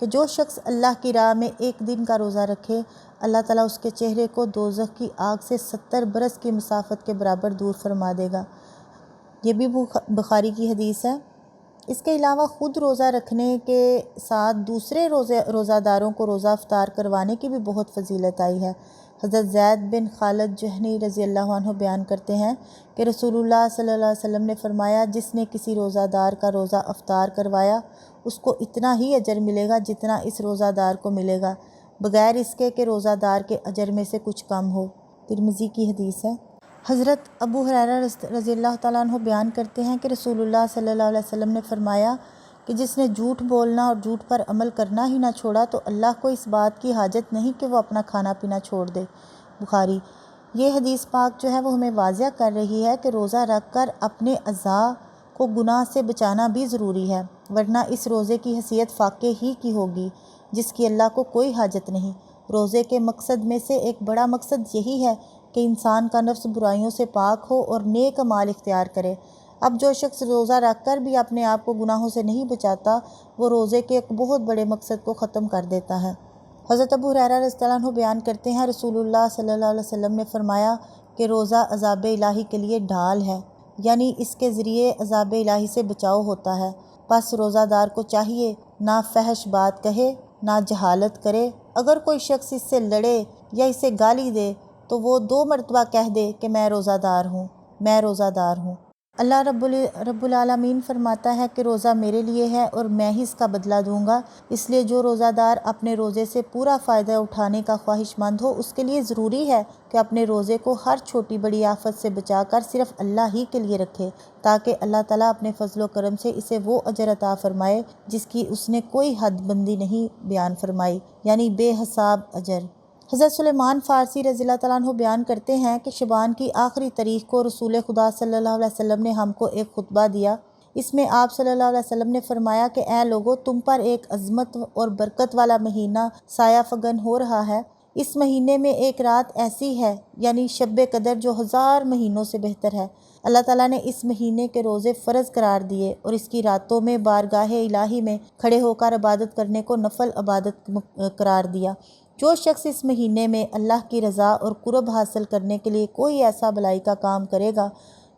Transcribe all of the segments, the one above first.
کہ جو شخص اللہ کی راہ میں ایک دن کا روزہ رکھے، اللہ تعالیٰ اس کے چہرے کو دوزخ کی آگ سے 70 برس کی مسافت کے برابر دور فرما دے گا۔ یہ بھی بخاری کی حدیث ہے۔ اس کے علاوہ خود روزہ رکھنے کے ساتھ دوسرے روزہ داروں کو روزہ افطار کروانے کی بھی بہت فضیلت آئی ہے۔ حضرت زید بن خالد جہنی رضی اللہ عنہ بیان کرتے ہیں کہ رسول اللہ صلی اللہ علیہ وسلم نے فرمایا، جس نے کسی روزہ دار کا روزہ افطار کروایا اس کو اتنا ہی اجر ملے گا جتنا اس روزہ دار کو ملے گا، بغیر اس کے کہ روزہ دار کے اجر میں سے کچھ کم ہو۔ ترمذی کی حدیث ہے۔ حضرت ابو ہریرہ رضی اللہ تعالیٰ عنہ بیان کرتے ہیں کہ رسول اللہ صلی اللہ علیہ وسلم نے فرمایا کہ جس نے جھوٹ بولنا اور جھوٹ پر عمل کرنا ہی نہ چھوڑا تو اللہ کو اس بات کی حاجت نہیں کہ وہ اپنا کھانا پینا چھوڑ دے۔ بخاری۔ یہ حدیث پاک جو ہے وہ ہمیں واضح کر رہی ہے کہ روزہ رکھ کر اپنے اعضاء کو گناہ سے بچانا بھی ضروری ہے، ورنہ اس روزے کی حیثیت فاقے ہی کی ہوگی جس کی اللہ کو کوئی حاجت نہیں۔ روزے کے مقصد میں سے ایک بڑا مقصد یہی ہے کہ انسان کا نفس برائیوں سے پاک ہو اور نیک اعمال اختیار کرے۔ اب جو شخص روزہ رکھ کر بھی اپنے آپ کو گناہوں سے نہیں بچاتا، وہ روزے کے ایک بہت بڑے مقصد کو ختم کر دیتا ہے۔ حضرت ابو ہریرہ رضی اللہ عنہ بیان کرتے ہیں، رسول اللہ صلی اللہ علیہ وسلم نے فرمایا کہ روزہ عذاب الہی کے لیے ڈھال ہے، یعنی اس کے ذریعے عذاب الہی سے بچاؤ ہوتا ہے۔ پس روزہ دار کو چاہیے نہ فحش بات کہے، نہ جہالت کرے۔ اگر کوئی شخص اس سے لڑے یا اسے گالی دے تو وہ 2 مرتبہ کہہ دے کہ میں روزہ دار ہوں، میں روزہ دار ہوں۔ اللہ رب العالمین فرماتا ہے کہ روزہ میرے لیے ہے اور میں ہی اس کا بدلہ دوں گا، اس لیے جو روزہ دار اپنے روزے سے پورا فائدہ اٹھانے کا خواہش مند ہو اس کے لیے ضروری ہے کہ اپنے روزے کو ہر چھوٹی بڑی آفت سے بچا کر صرف اللہ ہی کے لیے رکھے، تاکہ اللہ تعالیٰ اپنے فضل و کرم سے اسے وہ اجر عطا فرمائے جس کی اس نے کوئی حد بندی نہیں بیان فرمائی، یعنی بے حساب اجر۔ حضرت سلیمان فارسی رضی اللہ تعالیٰ عنہ بیان کرتے ہیں کہ شعبان کی آخری تاریخ کو رسول خدا صلی اللہ علیہ وسلم نے ہم کو ایک خطبہ دیا۔ اس میں آپ صلی اللہ علیہ وسلم نے فرمایا کہ اے لوگو، تم پر ایک عظمت اور برکت والا مہینہ سایہ فگن ہو رہا ہے۔ اس مہینے میں ایک رات ایسی ہے، یعنی شب قدر، جو 1000 مہینوں سے بہتر ہے۔ اللہ تعالیٰ نے اس مہینے کے روزے فرض قرار دیے اور اس کی راتوں میں بارگاہ الہی میں کھڑے ہو کر عبادت کرنے کو نفل عبادت قرار دیا۔ جو شخص اس مہینے میں اللہ کی رضا اور قرب حاصل کرنے کے لیے کوئی ایسا بھلائی کا کام کرے گا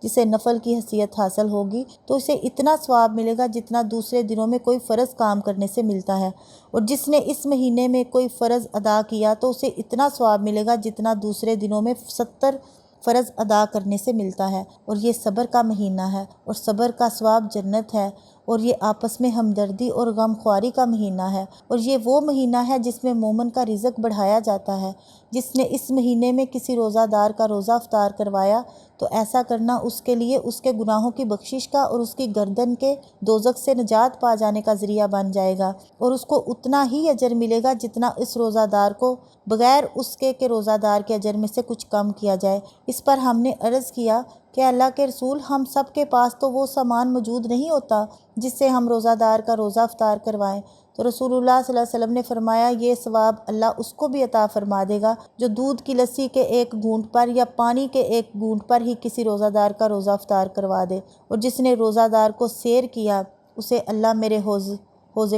جسے نفل کی حیثیت حاصل ہوگی، تو اسے اتنا ثواب ملے گا جتنا دوسرے دنوں میں کوئی فرض کام کرنے سے ملتا ہے، اور جس نے اس مہینے میں کوئی فرض ادا کیا تو اسے اتنا ثواب ملے گا جتنا دوسرے دنوں میں 70 فرض ادا کرنے سے ملتا ہے۔ اور یہ صبر کا مہینہ ہے، اور صبر کا ثواب جنت ہے، اور یہ آپس میں ہمدردی اور غم خواری کا مہینہ ہے، اور یہ وہ مہینہ ہے جس میں مومن کا رزق بڑھایا جاتا ہے۔ جس نے اس مہینے میں کسی روزہ دار کا روزہ افطار کروایا تو ایسا کرنا اس کے لیے اس کے گناہوں کی بخشش کا اور اس کی گردن کے دوزخ سے نجات پا جانے کا ذریعہ بن جائے گا، اور اس کو اتنا ہی اجر ملے گا جتنا اس روزہ دار کو، بغیر اس کے کہ روزہ دار کے اجر میں سے کچھ کم کیا جائے۔ اس پر ہم نے عرض کیا کہ اللہ کے رسول، ہم سب کے پاس تو وہ سامان موجود نہیں ہوتا جس سے ہم روزہ دار کا روزہ افطار کروائیں۔ تو رسول اللہ صلی اللہ علیہ وسلم نے فرمایا، یہ ثواب اللہ اس کو بھی عطا فرما دے گا جو دودھ کی لسی کے ایک گھونٹ پر یا پانی کے ایک گھونٹ پر ہی کسی روزہ دار کا روزہ افطار کروا دے، اور جس نے روزہ دار کو سیر کیا اسے اللہ میرے حوض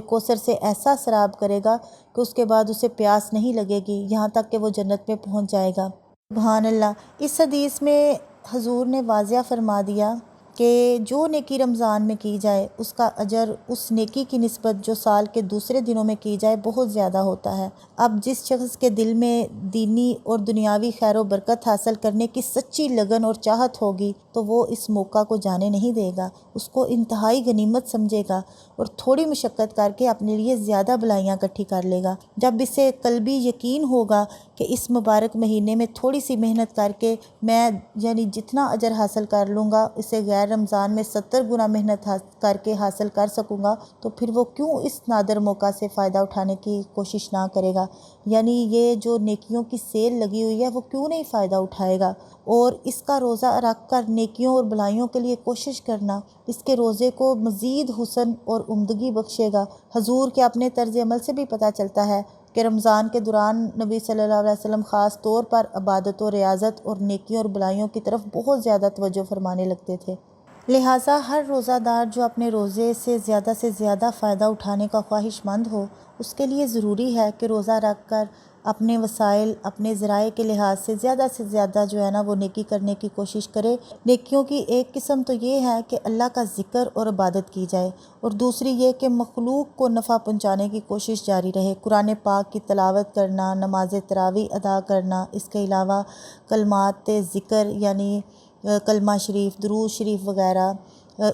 کوثر سے ایسا سراب کرے گا کہ اس کے بعد اسے پیاس نہیں لگے گی یہاں تک کہ وہ جنت میں پہنچ جائے گا۔ سبحان اللہ۔ اس حدیث میں حضور نے واضح فرما دیا کہ جو نیکی رمضان میں کی جائے اس کا اجر اس نیکی کی نسبت جو سال کے دوسرے دنوں میں کی جائے بہت زیادہ ہوتا ہے۔ اب جس شخص کے دل میں دینی اور دنیاوی خیر و برکت حاصل کرنے کی سچی لگن اور چاہت ہوگی تو وہ اس موقع کو جانے نہیں دے گا، اس کو انتہائی غنیمت سمجھے گا اور تھوڑی مشقت کر کے اپنے لیے زیادہ بھلائیاں اکٹھی کر لے گا۔ جب اسے قلبی یقین ہوگا کہ اس مبارک مہینے میں تھوڑی سی محنت کر کے میں یعنی جتنا اجر حاصل کر لوں گا اسے غیر رمضان میں 70 گنا محنت کر کے حاصل کر سکوں گا، تو پھر وہ کیوں اس نادر موقع سے فائدہ اٹھانے کی کوشش نہ کرے گا؟ یعنی یہ جو نیکیوں کی سیل لگی ہوئی ہے وہ کیوں نہیں فائدہ اٹھائے گا؟ اور اس کا روزہ رکھ کر نیکیوں اور بھلائیوں کے لیے کوشش کرنا اس کے روزے کو مزید حسن اور عمدگی بخشے گا۔ حضور کے اپنے طرز عمل سے بھی پتہ چلتا ہے کہ رمضان کے دوران نبی صلی اللہ علیہ وسلم خاص طور پر عبادت و ریاضت اور نیکیوں اور بھلائیوں کی طرف بہت زیادہ توجہ فرمانے لگتے تھے۔ لہٰذا ہر روزہ دار جو اپنے روزے سے زیادہ فائدہ اٹھانے کا خواہش مند ہو، اس کے لیے ضروری ہے کہ روزہ رکھ کر اپنے وسائل، اپنے ذرائع کے لحاظ سے زیادہ جو ہے نا وہ نیکی کرنے کی کوشش کرے۔ نیکیوں کی ایک قسم تو یہ ہے کہ اللہ کا ذکر اور عبادت کی جائے، اور دوسری یہ کہ مخلوق کو نفع پہنچانے کی کوشش جاری رہے۔ قرآن پاک کی تلاوت کرنا، نماز تراویح ادا کرنا، اس کے علاوہ کلمات ذکر یعنی کلمہ شریف، درود شریف وغیرہ،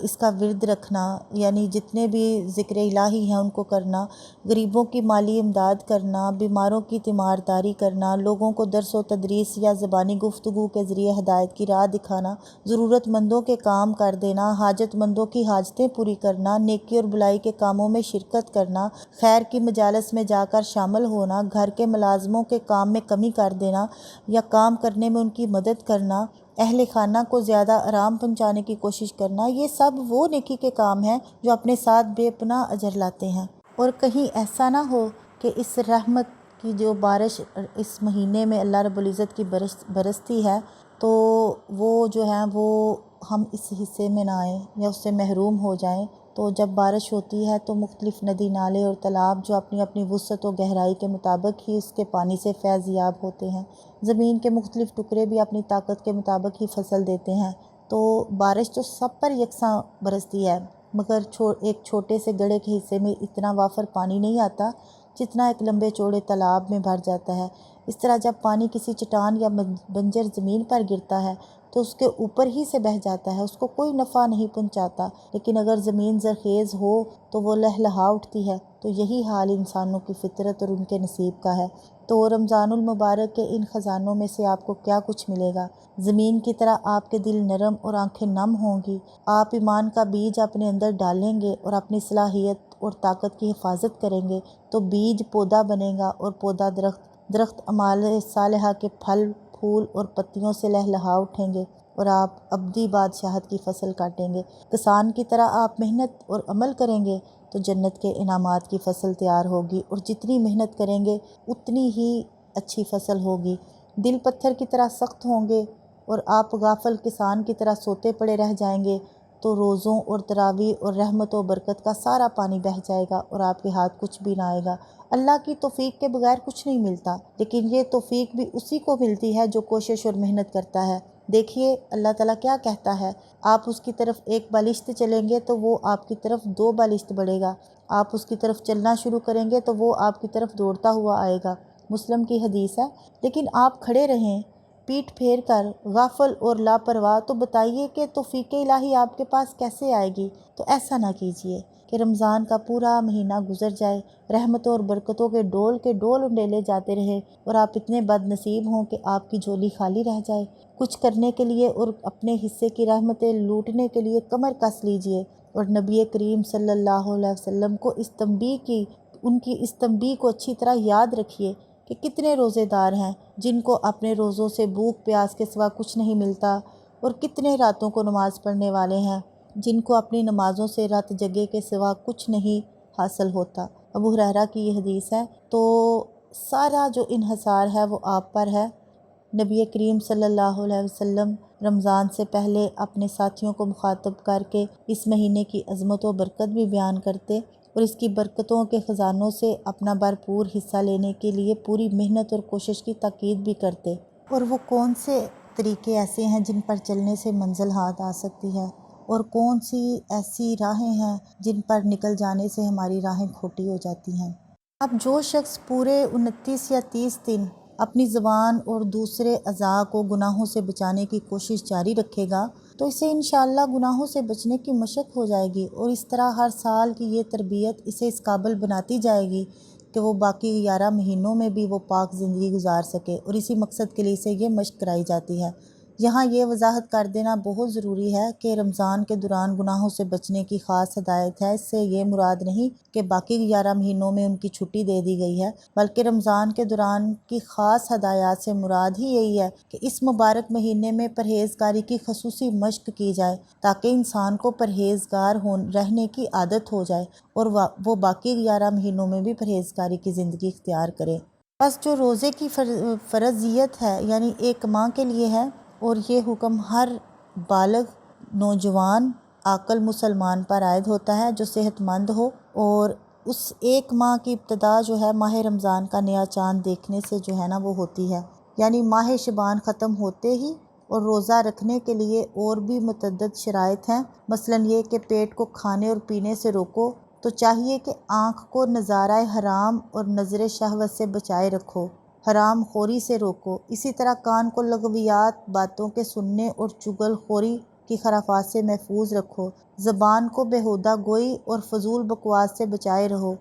اس کا ورد رکھنا، یعنی جتنے بھی ذکر الہی ہیں ان کو کرنا، غریبوں کی مالی امداد کرنا، بیماروں کی تیمارداری کرنا، لوگوں کو درس و تدریس یا زبانی گفتگو کے ذریعے ہدایت کی راہ دکھانا، ضرورت مندوں کے کام کر دینا، حاجت مندوں کی حاجتیں پوری کرنا، نیکی اور بلائی کے کاموں میں شرکت کرنا، خیر کی مجالس میں جا کر شامل ہونا، گھر کے ملازموں کے کام میں کمی کر دینا یا کام کرنے میں ان کی مدد کرنا، اہل خانہ کو زیادہ آرام پہنچانے کی کوشش کرنا، یہ سب وہ نیکی کے کام ہیں جو اپنے ساتھ بے پناہ اجر لاتے ہیں۔ اور کہیں ایسا نہ ہو کہ اس رحمت کی جو بارش اس مہینے میں اللہ رب العزت کی برستی ہے تو وہ جو ہیں وہ ہم اس حصے میں نہ آئیں یا اس سے محروم ہو جائیں۔ تو جب بارش ہوتی ہے تو مختلف ندی نالے اور تالاب جو اپنی اپنی وسعت و گہرائی کے مطابق ہی اس کے پانی سے فیض یاب ہوتے ہیں، زمین کے مختلف ٹکڑے بھی اپنی طاقت کے مطابق ہی فصل دیتے ہیں، تو بارش تو سب پر یکساں برستی ہے، مگر ایک چھوٹے سے گڑھے کے حصے میں اتنا وافر پانی نہیں آتا جتنا ایک لمبے چوڑے تالاب میں بھر جاتا ہے۔ اس طرح جب پانی کسی چٹان یا بنجر زمین پر گرتا ہے تو اس کے اوپر ہی سے بہہ جاتا ہے، اس کو کوئی نفع نہیں پہنچاتا، لیکن اگر زمین زرخیز ہو تو وہ لہلہا اٹھتی ہے۔ تو یہی حال انسانوں کی فطرت اور ان کے نصیب کا ہے۔ تو رمضان المبارک کے ان خزانوں میں سے آپ کو کیا کچھ ملے گا؟ زمین کی طرح آپ کے دل نرم اور آنکھیں نم ہوں گی، آپ ایمان کا بیج اپنے اندر ڈالیں گے اور اپنی صلاحیت اور طاقت کی حفاظت کریں گے تو بیج پودا بنے گا اور پودا درخت اعمال صالحہ کے پھل، پھول اور پتیوں سے لہلہا اٹھیں گے اور آپ ابدی بادشاہت کی فصل کاٹیں گے۔ کسان کی طرح آپ محنت اور عمل کریں گے تو جنت کے انعامات کی فصل تیار ہوگی، اور جتنی محنت کریں گے اتنی ہی اچھی فصل ہوگی۔ دل پتھر کی طرح سخت ہوں گے اور آپ غافل کسان کی طرح سوتے پڑے رہ جائیں گے تو روزوں اور تراویح اور رحمت و برکت کا سارا پانی بہہ جائے گا اور آپ کے ہاتھ کچھ بھی نہ آئے گا۔ اللہ کی توفیق کے بغیر کچھ نہیں ملتا، لیکن یہ توفیق بھی اسی کو ملتی ہے جو کوشش اور محنت کرتا ہے۔ دیکھیے اللہ تعالیٰ کیا کہتا ہے، آپ اس کی طرف ایک بالشت چلیں گے تو وہ آپ کی طرف 2 بالشت بڑھے گا، آپ اس کی طرف چلنا شروع کریں گے تو وہ آپ کی طرف دوڑتا ہوا آئے گا۔ مسلم کی حدیث ہے۔ لیکن آپ کھڑے رہیں پیٹھ پھیر کر غافل اور لاپرواہ، تو بتائیے کہ توفیق الہی آپ کے پاس کیسے آئے گی؟ تو ایسا نہ کیجیے کہ رمضان کا پورا مہینہ گزر جائے، رحمتوں اور برکتوں کے ڈول انڈیلے جاتے رہے اور آپ اتنے بد نصیب ہوں کہ آپ کی جھولی خالی رہ جائے۔ کچھ کرنے کے لیے اور اپنے حصے کی رحمتیں لوٹنے کے لیے کمر کس لیجیے، اور نبی کریم صلی اللہ علیہ وسلم کو ان کی اس تنبیہ کو اچھی طرح یاد رکھیے کہ کتنے روزے دار ہیں جن کو اپنے روزوں سے بھوک پیاس کے سوا کچھ نہیں ملتا، اور کتنے راتوں کو نماز پڑھنے والے ہیں جن کو اپنی نمازوں سے رات جگے کے سوا کچھ نہیں حاصل ہوتا۔ ابو ہریرہ کی یہ حدیث ہے۔ تو سارا جو انحصار ہے وہ آپ پر ہے۔ نبی کریم صلی اللہ علیہ وسلم رمضان سے پہلے اپنے ساتھیوں کو مخاطب کر کے اس مہینے کی عظمت و برکت بھی بیان کرتے اور اس کی برکتوں کے خزانوں سے اپنا بھرپور حصہ لینے کے لیے پوری محنت اور کوشش کی تاکید بھی کرتے۔ اور وہ کون سے طریقے ایسے ہیں جن پر چلنے سے منزل ہاتھ آ سکتی ہے، اور کون سی ایسی راہیں ہیں جن پر نکل جانے سے ہماری راہیں کھوٹی ہو جاتی ہیں۔ اب جو شخص پورے 29 یا 30 دن اپنی زبان اور دوسرے اعضاء کو گناہوں سے بچانے کی کوشش جاری رکھے گا تو اسے انشاءاللہ گناہوں سے بچنے کی مشق ہو جائے گی، اور اس طرح ہر سال کی یہ تربیت اسے اس قابل بناتی جائے گی کہ وہ باقی 11 مہینوں میں بھی وہ پاک زندگی گزار سکے، اور اسی مقصد کے لیے اسے یہ مشق کرائی جاتی ہے۔ یہاں یہ وضاحت کر دینا بہت ضروری ہے کہ رمضان کے دوران گناہوں سے بچنے کی خاص ہدایت ہے۔ اس سے یہ مراد نہیں کہ باقی 11 مہینوں میں ان کی چھٹی دے دی گئی ہے، بلکہ رمضان کے دوران کی خاص ہدایات سے مراد ہی یہی ہے کہ اس مبارک مہینے میں پرہیزگاری کی خصوصی مشق کی جائے تاکہ انسان کو پرہیزگار رہنے کی عادت ہو جائے اور وہ باقی 11 مہینوں میں بھی پرہیزگاری کی زندگی اختیار کرے۔ بس جو روزے کی فرضیت ہے یعنی ایک ماہ کے لیے ہے، اور یہ حکم ہر بالغ نوجوان عاقل مسلمان پر عائد ہوتا ہے جو صحت مند ہو، اور اس ایک ماہ کی ابتدا جو ہے ماہ رمضان کا نیا چاند دیکھنے سے جو ہے نا وہ ہوتی ہے، یعنی ماہ شعبان ختم ہوتے ہی۔ اور روزہ رکھنے کے لیے اور بھی متعدد شرائط ہیں، مثلا یہ کہ پیٹ کو کھانے اور پینے سے روکو، تو چاہیے کہ آنکھ کو نظارہ حرام اور نظر شہوت سے بچائے رکھو، حرام خوری سے روکو۔ اسی طرح کان کو لغویات، باتوں کے سننے اور چغل خوری کی خرافات سے محفوظ رکھو، زبان کو بیہودہ گوئی اور فضول بکواس سے بچائے رہو،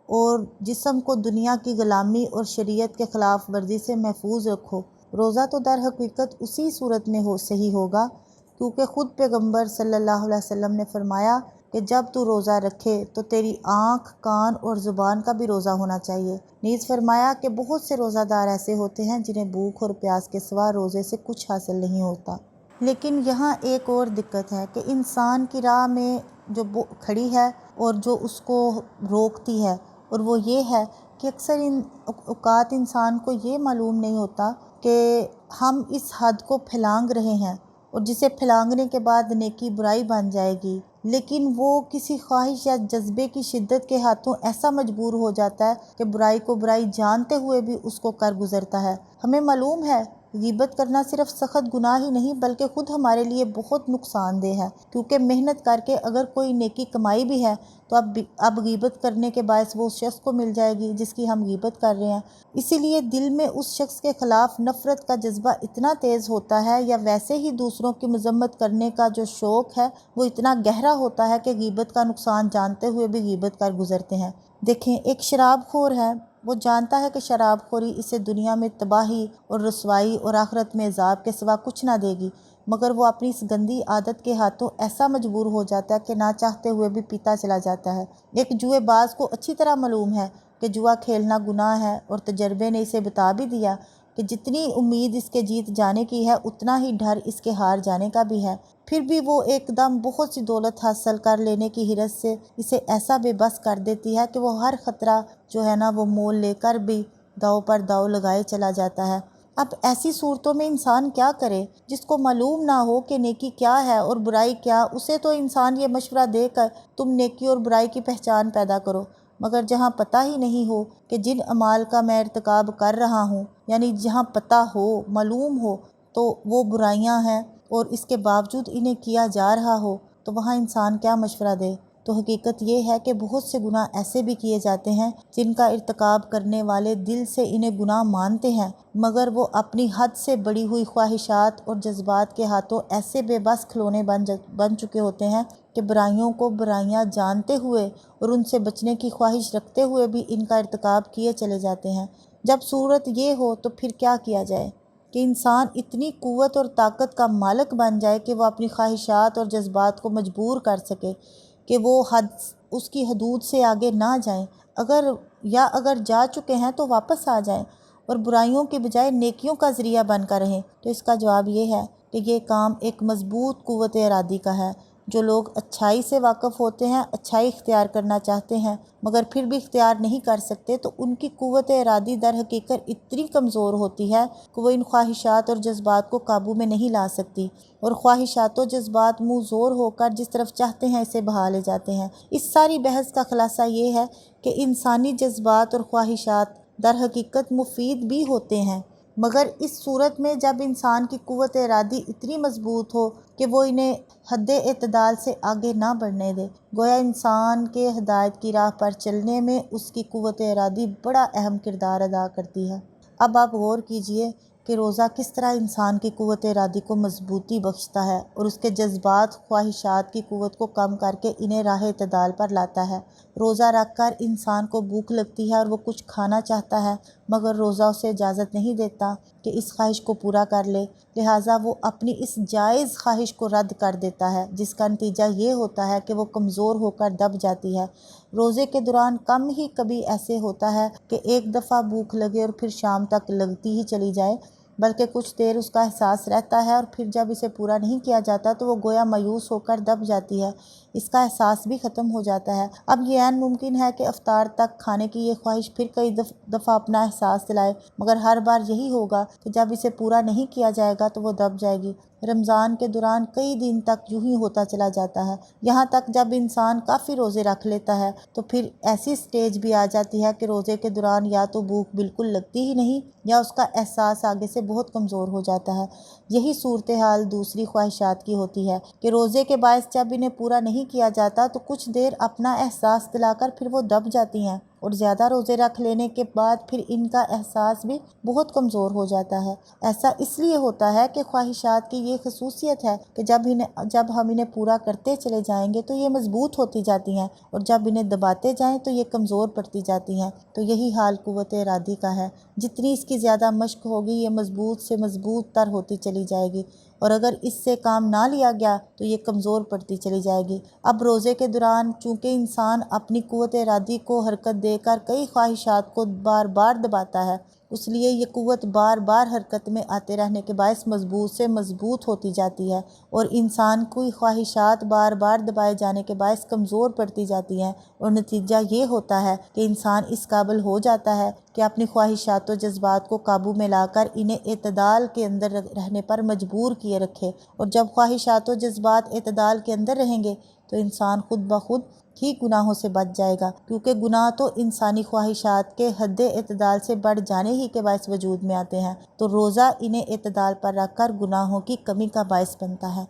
اور جسم کو دنیا کی غلامی اور شریعت کے خلاف ورزی سے محفوظ رکھو۔ روزہ تو در حقیقت اسی صورت میں صحیح ہوگا کیونکہ خود پیغمبر صلی اللہ علیہ وسلم نے فرمایا کہ جب تو روزہ رکھے تو تیری آنکھ، کان اور زبان کا بھی روزہ ہونا چاہیے۔ نیز فرمایا کہ بہت سے روزہ دار ایسے ہوتے ہیں جنہیں بھوک اور پیاس کے سوا روزے سے کچھ حاصل نہیں ہوتا۔ لیکن یہاں ایک اور دقت ہے کہ انسان کی راہ میں جو کھڑی ہے اور جو اس کو روکتی ہے، اور وہ یہ ہے کہ اکثر اوقات انسان کو یہ معلوم نہیں ہوتا کہ ہم اس حد کو پھلانگ رہے ہیں، اور جسے پھلانگنے کے بعد نیکی برائی بن جائے گی، لیکن وہ کسی خواہش یا جذبے کی شدت کے ہاتھوں ایسا مجبور ہو جاتا ہے کہ برائی کو برائی جانتے ہوئے بھی اس کو کر گزرتا ہے۔ ہمیں معلوم ہے غیبت کرنا صرف سخت گناہ ہی نہیں بلکہ خود ہمارے لیے بہت نقصان دہ ہے، کیونکہ محنت کر کے اگر کوئی نیکی کمائی بھی ہے تو اب غیبت کرنے کے باعث وہ اس شخص کو مل جائے گی جس کی ہم غیبت کر رہے ہیں۔ اسی لیے دل میں اس شخص کے خلاف نفرت کا جذبہ اتنا تیز ہوتا ہے، یا ویسے ہی دوسروں کی مذمت کرنے کا جو شوق ہے وہ اتنا گہرا ہوتا ہے کہ غیبت کا نقصان جانتے ہوئے بھی غیبت کر گزرتے ہیں۔ دیکھیں، ایک شراب خور ہے، وہ جانتا ہے کہ شراب خوری اسے دنیا میں تباہی اور رسوائی اور آخرت میں عذاب کے سوا کچھ نہ دے گی، مگر وہ اپنی اس گندی عادت کے ہاتھوں ایسا مجبور ہو جاتا ہے کہ نہ چاہتے ہوئے بھی پیتا چلا جاتا ہے۔ ایک جوئے باز کو اچھی طرح معلوم ہے کہ جوا کھیلنا گناہ ہے، اور تجربے نے اسے بتا بھی دیا کہ جتنی امید اس کے جیت جانے کی ہے اتنا ہی ڈر اس کے ہار جانے کا بھی ہے۔ پھر بھی وہ ایک دم بہت سی دولت حاصل کر لینے کی حرص سے اسے ایسا بے بس کر دیتی ہے کہ وہ ہر خطرہ جو ہے نا وہ مول لے کر بھی داؤ پر داؤ لگائے چلا جاتا ہے۔ اب ایسی صورتوں میں انسان کیا کرے؟ جس کو معلوم نہ ہو کہ نیکی کیا ہے اور برائی کیا، اسے تو انسان یہ مشورہ دے کر تم نیکی اور برائی کی پہچان پیدا کرو، مگر جہاں پتہ ہی نہیں ہو کہ جن اعمال کا میں ارتکاب کر رہا ہوں، یعنی جہاں پتہ ہو، معلوم ہو تو وہ برائیاں ہیں اور اس کے باوجود انہیں کیا جا رہا ہو، تو وہاں انسان کیا مشورہ دے؟ تو حقیقت یہ ہے کہ بہت سے گناہ ایسے بھی کیے جاتے ہیں جن کا ارتکاب کرنے والے دل سے انہیں گناہ مانتے ہیں، مگر وہ اپنی حد سے بڑی ہوئی خواہشات اور جذبات کے ہاتھوں ایسے بے بس کھلونے بن چکے ہوتے ہیں کہ برائیوں کو برائیاں جانتے ہوئے اور ان سے بچنے کی خواہش رکھتے ہوئے بھی ان کا ارتکاب کیے چلے جاتے ہیں۔ جب صورت یہ ہو تو پھر کیا کیا جائے کہ انسان اتنی قوت اور طاقت کا مالک بن جائے کہ وہ اپنی خواہشات اور جذبات کو مجبور کر سکے کہ وہ اس کی حدود سے آگے نہ جائیں، اگر جا چکے ہیں تو واپس آ جائیں اور برائیوں کے بجائے نیکیوں کا ذریعہ بن کر رہیں۔ تو اس کا جواب یہ ہے کہ یہ کام ایک مضبوط قوت ارادی کا ہے۔ جو لوگ اچھائی سے واقف ہوتے ہیں، اچھائی اختیار کرنا چاہتے ہیں مگر پھر بھی اختیار نہیں کر سکتے، تو ان کی قوت ارادی در حقیقت اتنی کمزور ہوتی ہے کہ وہ ان خواہشات اور جذبات کو قابو میں نہیں لا سکتی، اور خواہشات و جذبات منہ زور ہو کر جس طرف چاہتے ہیں اسے بہا لے جاتے ہیں۔ اس ساری بحث کا خلاصہ یہ ہے کہ انسانی جذبات اور خواہشات در حقیقت مفید بھی ہوتے ہیں، مگر اس صورت میں جب انسان کی قوت ارادی اتنی مضبوط ہو کہ وہ انہیں حد اعتدال سے آگے نہ بڑھنے دے۔ گویا انسان کے ہدایت کی راہ پر چلنے میں اس کی قوت ارادی بڑا اہم کردار ادا کرتی ہے۔ اب آپ غور کیجئے کہ روزہ کس طرح انسان کی قوت ارادی کو مضبوطی بخشتا ہے اور اس کے جذبات، خواہشات کی قوت کو کم کر کے انہیں راہ اعتدال پر لاتا ہے۔ روزہ رکھ کر انسان کو بھوک لگتی ہے اور وہ کچھ کھانا چاہتا ہے، مگر روزہ اسے اجازت نہیں دیتا کہ اس خواہش کو پورا کر لے، لہٰذا وہ اپنی اس جائز خواہش کو رد کر دیتا ہے، جس کا نتیجہ یہ ہوتا ہے کہ وہ کمزور ہو کر دب جاتی ہے۔ روزے کے دوران کم ہی کبھی ایسے ہوتا ہے کہ ایک دفعہ بھوک لگے اور پھر شام تک لگتی ہی چلی جائے، بلکہ کچھ دیر اس کا احساس رہتا ہے اور پھر جب اسے پورا نہیں کیا جاتا تو وہ گویا مایوس ہو کر دب جاتی ہے۔ اس کا احساس بھی ختم ہو جاتا ہے۔ اب یہ عین ممکن ہے کہ افطار تک کھانے کی یہ خواہش پھر کئی دفعہ اپنا احساس دلائے، مگر ہر بار یہی ہوگا کہ جب اسے پورا نہیں کیا جائے گا تو وہ دب جائے گی۔ رمضان کے دوران کئی دن تک یوں ہی ہوتا چلا جاتا ہے، یہاں تک جب انسان کافی روزے رکھ لیتا ہے تو پھر ایسی سٹیج بھی آ جاتی ہے کہ روزے کے دوران یا تو بھوک بالکل لگتی ہی نہیں یا اس کا احساس آگے سے بہت کمزور ہو جاتا ہے۔ یہی صورتحال دوسری خواہشات کی ہوتی ہے کہ روزے کے باعث جب انہیں پورا نہیں کیا جاتا تو کچھ دیر اپنا احساس دلا کر پھر وہ دب جاتی ہیں، اور زیادہ روزے رکھ لینے کے بعد پھر ان کا احساس بھی بہت کمزور ہو جاتا ہے۔ ایسا اس لیے ہوتا ہے کہ خواہشات کی یہ خصوصیت ہے کہ جب ہم انہیں پورا کرتے چلے جائیں گے تو یہ مضبوط ہوتی جاتی ہیں، اور جب انہیں دباتے جائیں تو یہ کمزور پڑتی جاتی ہیں۔ تو یہی حال قوت ارادی کا ہے، جتنی اس کی زیادہ مشق ہوگی یہ مضبوط سے مضبوط تر ہوتی چلی جائے گی، اور اگر اس سے کام نہ لیا گیا تو یہ کمزور پڑتی چلی جائے گی۔ اب روزے کے دوران چونکہ انسان اپنی قوت ارادی کو حرکت دے کر کئی خواہشات کو بار بار دباتا ہے، اس لیے یہ قوت بار بار حرکت میں آتے رہنے کے باعث مضبوط سے مضبوط ہوتی جاتی ہے، اور انسان کی خواہشات بار بار دبائے جانے کے باعث کمزور پڑتی جاتی ہیں، اور نتیجہ یہ ہوتا ہے کہ انسان اس قابل ہو جاتا ہے کہ اپنی خواہشات و جذبات کو قابو میں لا کر انہیں اعتدال کے اندر رہنے پر مجبور کیے رکھے، اور جب خواہشات و جذبات اعتدال کے اندر رہیں گے تو انسان خود بخود ہی گناہوں سے بچ جائے گا، کیونکہ گناہ تو انسانی خواہشات کے حد اعتدال سے بڑھ جانے ہی کے باعث وجود میں آتے ہیں، تو روزہ انہیں اعتدال پر رکھ کر گناہوں کی کمی کا باعث بنتا ہے۔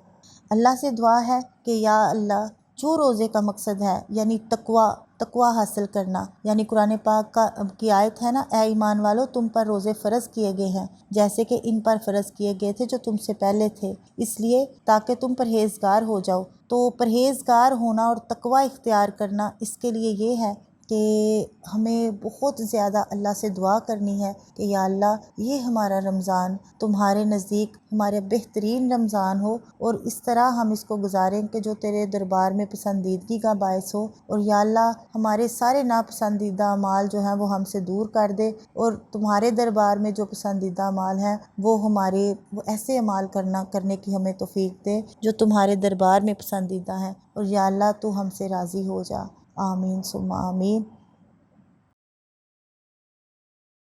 اللہ سے دعا ہے کہ یا اللہ، جو روزے کا مقصد ہے یعنی تقوی حاصل کرنا، یعنی قرآن پاک کی آیت ہے نا، اے ایمان والو تم پر روزے فرض کیے گئے ہیں جیسے کہ ان پر فرض کیے گئے تھے جو تم سے پہلے تھے، اس لیے تاکہ تم پرہیزگار ہو جاؤ۔ تو پرہیزگار ہونا اور تقوی اختیار کرنا، اس کے لیے یہ ہے کہ ہمیں بہت زیادہ اللہ سے دعا کرنی ہے کہ یا اللہ، یہ ہمارا رمضان تمہارے نزدیک ہمارے بہترین رمضان ہو، اور اس طرح ہم اس کو گزاریں کہ جو تیرے دربار میں پسندیدگی کا باعث ہو، اور یا اللہ ہمارے سارے ناپسندیدہ اعمال جو ہیں وہ ہم سے دور کر دے، اور تمہارے دربار میں جو پسندیدہ اعمال ہیں وہ ایسے اعمال کرنے کی ہمیں توفیق دے جو تمہارے دربار میں پسندیدہ ہیں، اور یا اللہ تو ہم سے راضی ہو جا۔ آمین ثم آمین۔